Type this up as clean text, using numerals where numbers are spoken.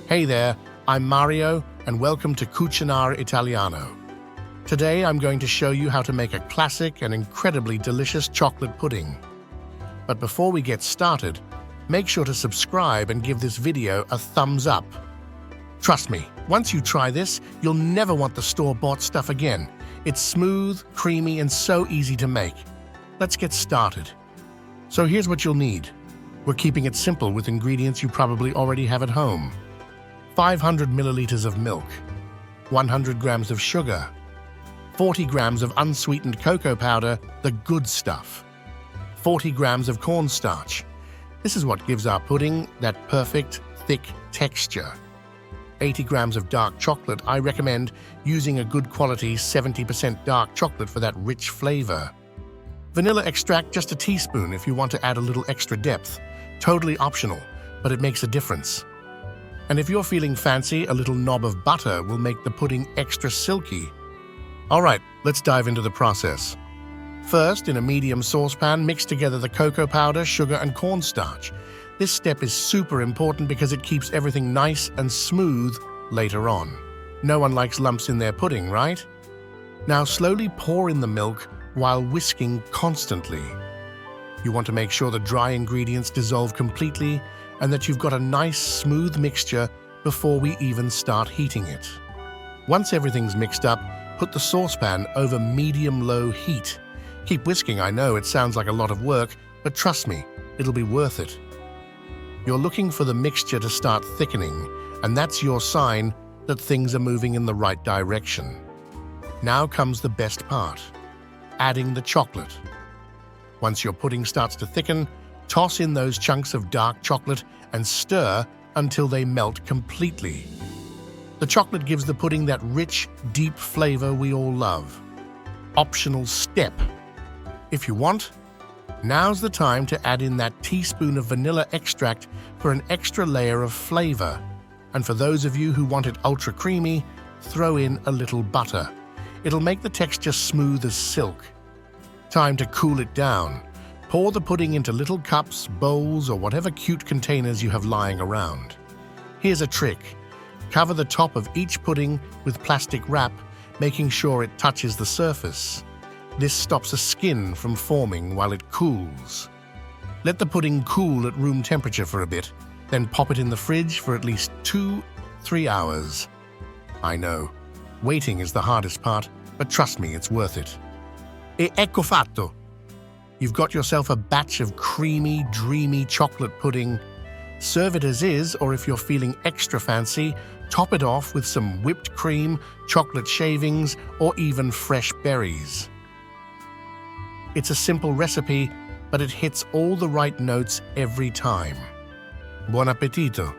Hey there, I'm Mario, and welcome to Cucinare Italiano. Today I'm going to show you how to make a classic and incredibly delicious chocolate pudding. But before we get started, make sure to subscribe and give this video a thumbs up. Trust me, once you try this, you'll never want the store-bought stuff again. It's smooth, creamy, and so easy to make. Let's get started. So here's what you'll need. We're keeping it simple with ingredients you probably already have at home. 500 milliliters of milk, 100 grams of sugar, 40 grams of unsweetened cocoa powder, the good stuff, 40 grams of cornstarch. This is what gives our pudding that perfect, thick texture. 80 grams of dark chocolate. I recommend using a good quality 70% dark chocolate for that rich flavor. Vanilla extract, just a teaspoon if you want to add a little extra depth. Totally optional, but it makes a difference. And if you're feeling fancy, a little knob of butter will make the pudding extra silky. All right, let's dive into the process. First, in a medium saucepan, mix together the cocoa powder, sugar, and cornstarch. This step is super important because it keeps everything nice and smooth later on. No one likes lumps in their pudding, right? Now slowly pour in the milk while whisking constantly. You want to make sure the dry ingredients dissolve completely and that you've got a nice, smooth mixture before we even start heating it. Once everything's mixed up, put the saucepan over medium-low heat. Keep whisking. I know it sounds like a lot of work, but trust me, it'll be worth it. You're looking for the mixture to start thickening, and that's your sign that things are moving in the right direction. Now comes the best part, adding the chocolate. Once your pudding starts to thicken, toss in those chunks of dark chocolate and stir until they melt completely. The chocolate gives the pudding that rich, deep flavor we all love. Optional step. If you want, now's the time to add in that teaspoon of vanilla extract for an extra layer of flavor. And for those of you who want it ultra creamy, throw in a little butter. It'll make the texture smooth as silk. Time to cool it down. Pour the pudding into little cups, bowls, or whatever cute containers you have lying around. Here's a trick. Cover the top of each pudding with plastic wrap, making sure it touches the surface. This stops a skin from forming while it cools. Let the pudding cool at room temperature for a bit, then pop it in the fridge for at least 2-3 hours. I know, waiting is the hardest part, but trust me, it's worth it. E ecco fatto! You've got yourself a batch of creamy, dreamy chocolate pudding. Serve it as is, or if you're feeling extra fancy, top it off with some whipped cream, chocolate shavings, or even fresh berries. It's a simple recipe, but it hits all the right notes every time. Buon appetito!